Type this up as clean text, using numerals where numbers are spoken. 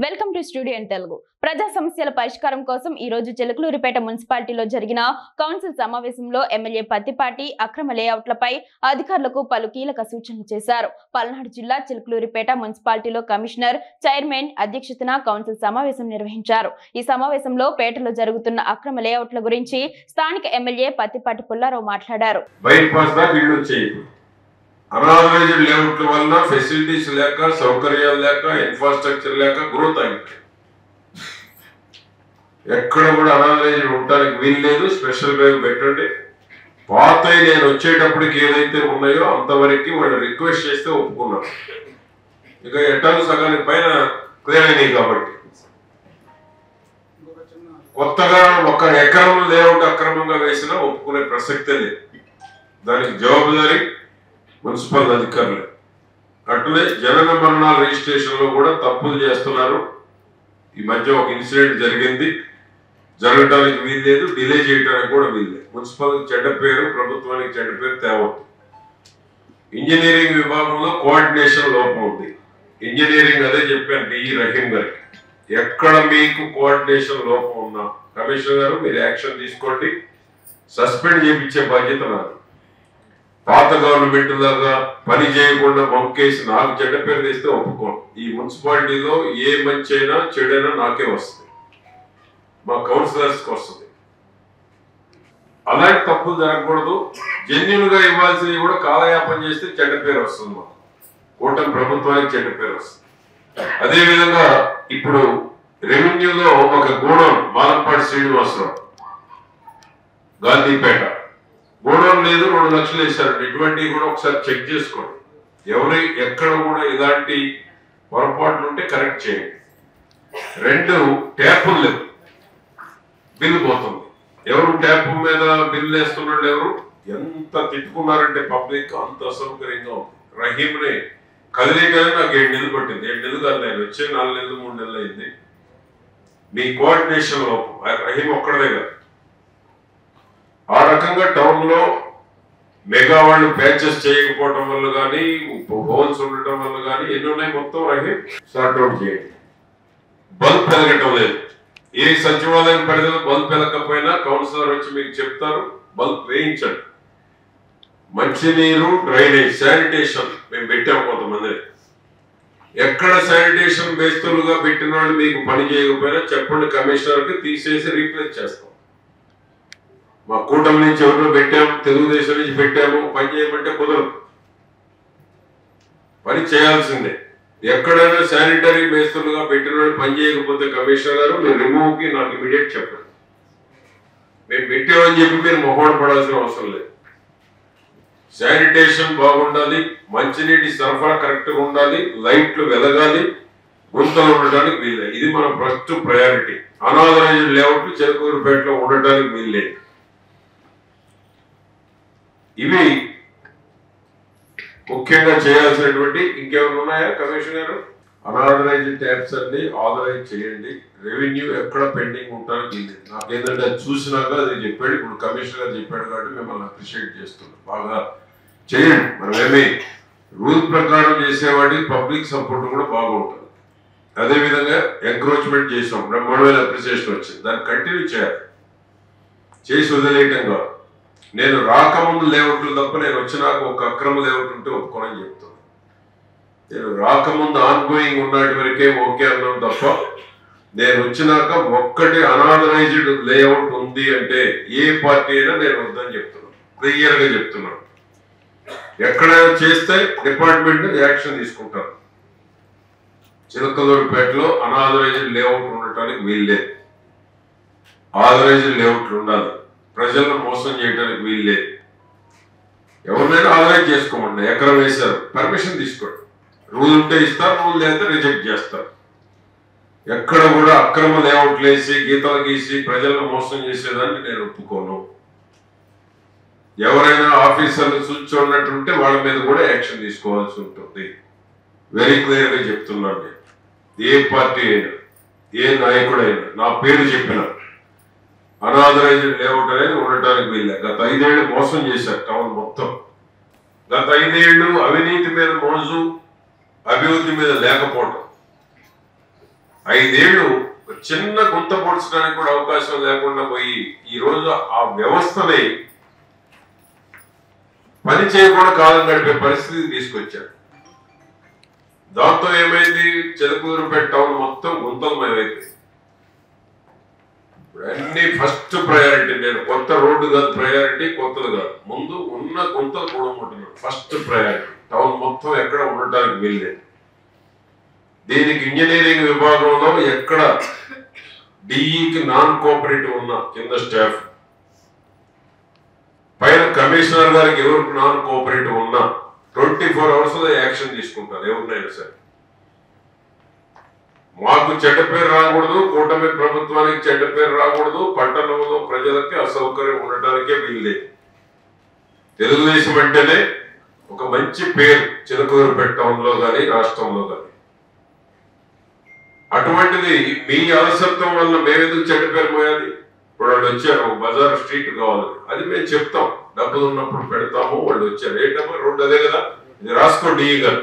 Welcome to studio in Telugu. ప్రజా సమస్యల పరిష్కారం కోసం ఈ రోజు చిలకలూరిపేట మున్సిపాలిటీలో జరిగిన కౌన్సిల్ సమావేశంలో ఎమ్మెల్యే పత్తిపాటి అక్రమ లేఅవుట్లపై అధికారులకు పలు కీలక సూచనలు చేశారు. పల్నాడు జిల్లా చిలకలూరిపేట మున్సిపాలిటీలో కమిషనర్, చైర్మన్ అధ్యక్షతన కౌన్సిల్ సమావేశం నిర్వహించారు. ఈ సమావేశంలో పేటలో జరుగుతున్న అక్రమ లేఅవుట్ల గురించి స్థానిక ఎమ్మెల్యే పత్తిపాటి పుల్లారావు మాట్లాడారు. అనాథరైజ్డ్ లేఅవుట్ల వల్ల ఫెసిలిటీస్ లేక, సౌకర్యాలు లేక, ఇన్ఫ్రాస్ట్రక్చర్ లేక గ్రోత్ ఆగిపోయింది. ఎక్కడ కూడా అనాథరైజ్డ్ ఉండడానికి వీలు లేదు. స్పెషల్ డ్రైవ్ పెట్టండి. పాత నేను వచ్చేటప్పటికి ఏదైతే ఉన్నాయో అంతవరకు వాళ్ళు రిక్వెస్ట్ చేస్తే ఒప్పుకున్నారు. ఇక ఎట్టాలు సగానికి పైన క్లియర్ అయినాయి కాబట్టి కొత్తగా ఒక ఎకరం లేఅవుట్ అక్రమంగా వేసినా ఒప్పుకునే ప్రసక్తే లేదు. దానికి జవాబుదారీ మున్సిపల్ అధికారులు. అట్లే జనన మరణాల రిజిస్ట్రేషన్ లో కూడా తప్పులు చేస్తున్నారు. ఈ మధ్య ఒక ఇన్సిడెంట్ జరిగింది. జరగడానికి వీలు లేదు, డిలే చేయడానికి కూడా వీలు లేదు. మున్సిపల్ చెడ్డ పేరు, ప్రభుత్వానికి చెడ్డ పేరు తేవద్దు. ఇంజనీరింగ్ విభాగంలో కోఆర్డినేషన్ లోపం ఉంది. ఇంజనీరింగ్ అదే చెప్పాను డిఈ రహీం గారికి. ఎక్కడ మీకు కోఆర్డినేషన్ లోపం ఉన్నా కమిషనర్ గారు మీరు యాక్షన్ తీసుకోండి. సస్పెండ్ చేయించే బాధ్యత నాది. పాత గవర్నమెంట్ లాగా పని చేయకుండా మొక్కేసి నాకు చెడ్డ పేరు తెస్తే ఒప్పుకోను. ఈ మున్సిపాలిటీలో ఏ మంచి అయినా చెడైనా నాకే వస్తుంది, మా కౌన్సిలర్స్కి వస్తుంది. అలాంటి తప్పులు జరగకూడదు. జెన్యున్ గా ఇవ్వాల్సినవి కూడా కాలయాపన చేస్తే చెడ్డ పేరు వస్తుంది. మాకు కూటమి ప్రభుత్వానికి చెడ్డ పేరు వస్తుంది. అదేవిధంగా ఇప్పుడు రెవెన్యూలో ఒక గోడౌన్ మాలంపాటి శ్రీనివాసరావు గాంధీపేట గోడౌన్ లేదు, 2 లక్షలు వేశారు. ఇటువంటివి కూడా ఒకసారి చెక్ చేసుకోండి. ఎక్కడ కూడా ఇలాంటి పొరపాట్లు ఉంటే కరెక్ట్ చేయండి. 2 ట్యాపులు లేవు, బిల్లు పోతుంది. ఎవరు ట్యాప్ మీద బిల్లు వేస్తున్నాడు? ఎవరు ఎంత తిట్టుకున్నారంటే పబ్లిక్ అంత అసౌకర్యంగా ఉంది. రహీంని కదిలేగానే నాకు 7 నెలలు పట్టింది. 7 నెలలు కాదు, నేను వచ్చే 4 నెలలు 3 నెలలు అయింది. మీ కోఆర్డినేషన్ లోపం. రహీం ఒక్కడదే కాదు. ఆ రకంగా టౌన్ లో మెగా వాళ్ళు ప్యాచెస్ చేయకపోవడం వల్ల కానీ, హోల్స్ ఉండటం వల్ల కానీ ఎన్ని ఉన్నాయి మొత్తం రహీం సార్ట్అవుట్ చేయండి. బల్బ్ పెరగటం లేదు. ఏ సచివాలయం పరిధిలో బల్బ్ పెరగకపోయినా కౌన్సిలర్ వచ్చి మీకు చెప్తారు, బల్బ్ వేయించండి. మంచినీరు, డ్రైనేజ్, శానిటేషన్ మేము పెట్టాము కొంతమంది. ఎక్కడ శానిటేషన్ బేస్తులుగా పెట్టిన వాళ్ళు మీకు పని చేయకపోయినా చెప్పండి, కమిషనర్కి తీసేసి రీప్లేస్ చేస్తాం. మా కూటమి నుంచి ఎవరినో పెట్టాము, తెలుగుదేశం నుంచి పెట్టాము, పని చేయమంటే కుదరదు. పని చేయాల్సిందే. ఎక్కడైనా శానిటరీ మేస్తులుగా పెట్టిన వాళ్ళు పని చేయకపోతే కమిషనర్ గారు మీరు రిమూవ్కి నాకు ఇమీడియట్ చెప్పండి. మేము పెట్టామని చెప్పి మీరు మొహోడ పడాల్సిన అవసరం లేదు. శానిటేషన్ బాగుండాలి, మంచినీటి సరఫరా కరెక్ట్గా ఉండాలి, లైట్లు వెలగాలి, గుంతలు ఉండటానికి వీల్లేదు. ఇది మన ఫస్ట్ ప్రయారిటీ. అనాథరైజ్డ్ లేఅవుట్లు చిలకలూరిపేటలో ఉండటానికి వీల్లేదు. ఇవి ముఖ్యంగా చేయాల్సినటువంటి. ఇంకేమైనా ఉన్నాయా కమిషనర్ గారు? అనాథరైజ్డ్ ట్యాప్స్ అన్ని ఆథరైజ్ చేయండి. రెవెన్యూ ఎక్కడ పెండింగ్ ఉంటానికి వీల్లేదు. నాకేంటంటే అది చూసినాక అది చెప్పాడు. ఇప్పుడు కమిషనర్ గారు చెప్పాడు కాబట్టి మిమ్మల్ని అప్రిషియేట్ చేస్తున్నాం. బాగా చేయండి. మనమేమి రూల్ ప్రకారం చేసేవాడికి పబ్లిక్ సపోర్ట్ కూడా బాగుంటుంది. అదేవిధంగా ఎంక్రోచ్మెంట్ చేసాం, బ్రహ్మాండమైన అప్రిసియేషన్ వచ్చింది. దాన్ని కంటిన్యూ చేయాలి, చేసి వదిలేయటం కాదు. నేను రాకముందు లేఅవుట్లు తప్ప నేను వచ్చినాక ఒక అక్రమ లేఅవుట్ ఉంటే ఒప్పుకోనని చెప్తాను. నేను రాకముందు ఆన్ గోయింగ్ ఉన్నటి వరకే ఓకే అన్నాం తప్ప నేను వచ్చినాక ఒక్కటి అనాథరైజ్డ్ లేఅవుట్ ఉంది అంటే ఏ పార్టీ అయినా నేను వద్దని చెప్తున్నాను, క్లియర్గా చెప్తున్నాను. ఎక్కడైనా చేస్తే డిపార్ట్మెంట్ యాక్షన్ తీసుకుంటాను. చిలకలూరిపేటలో అనాథరైజ్డ్ లేఅవుట్ ఉండటానికి వీల్లేదు. ఆథరైజ్డ్ లేఅవుట్లు ఉండాలి. ప్రజలను మోసం చేయడానికి వీల్లేదు. ఎవరినైనా ఆథరైజ్ చేసుకోమండి. ఎకరం వేశారు, పర్మిషన్ తీసుకోండి. రూల్ ఉంటే ఇస్తారు, రూల్ లేకపోతే రిజెక్ట్ చేస్తారు. ఎక్కడ కూడా అక్రమ లేఅవుట్లు వేసి గీతలు గీసి ప్రజలను మోసం చేసేదాన్ని నేను ఒప్పుకోను. ఎవరైనా ఆఫీసర్లు చూచున్నట్టుంటే వాళ్ళ మీద కూడా యాక్షన్ తీసుకోవాల్సి ఉంటుంది. వెరీ క్లియర్గా చెప్తున్నాను. నేను ఏ పార్టీ అయినా, ఏ నాయకుడైనా నా పేరు చెప్పిన అనాథరైజ్డ్ లేఅవుట్ అనేది ఉండటానికి వీళ్ళే. గత 5 ఏళ్ళు మోసం చేశారు టౌన్ మొత్తం. గత 5 ఏళ్ళు అవినీతి మీద మోజు, అభివృద్ధి మీద లేకపోవటం. 5 ఏళ్ళు చిన్న గుంత పొడ్చడానికి కూడా అవకాశం లేకుండా పోయి ఈ రోజు ఆ వ్యవస్థని పని చేయకుండా కాలం గడిపే పరిస్థితి తీసుకొచ్చారు. దాంతో ఏమైంది, చిలకలూరిపేట టౌన్ మొత్తం గుంతలమయమైంది. అన్ని ఫస్ట్ ప్రయారిటీ, నేను కొత్త రోడ్డు కాదు ప్రయారిటీ, కొత్తది కాదు, ముందు ఉన్న గుంతలు కూడమంటున్నాను. ఫస్ట్ ప్రయారిటీ టౌన్ మొత్తం ఎక్కడ ఉండటానికి వీల్లేదు. దీనికి ఇంజనీరింగ్ విభాగంలో ఎక్కడ డిఈకి నాన్ కోఆపరేటివ్ ఉన్నా కింద స్టాఫ్, పైన కమిషనర్ గారికి ఎవరికి నాన్ కోఆపరేటివ్ ఉన్నా 24 hours యాక్షన్ తీసుకుంటారు ఎవరినైనా సరే. మాకు చెడ్డ పేరు రాకూడదు, కూటమి ప్రభుత్వానికి చెడ్డ పేరు రాకూడదు, పట్టణంలో ప్రజలకి అసౌకర్యం ఉండటానికే వీల్లేదు. తెలుగుదేశం అంటేనే ఒక మంచి పేరు చిలకలూరిపేట టౌన్లో కానీ రాష్ట్రంలో కానీ. అటువంటిది మీ అలసత్వం వల్ల మేమెందుకు చెడ్డ పేరు పోయాలి? ఇప్పుడు వాళ్ళు వచ్చారు, బజార్ స్ట్రీట్ కావాలని, అది మేము చెప్తాం, డబ్బులు ఉన్నప్పుడు పెడతాము. వాళ్ళు వచ్చారు, ఏంటమ్మా రోడ్డు అదే కదా, ఇది రాసుకో డిఈ గారు.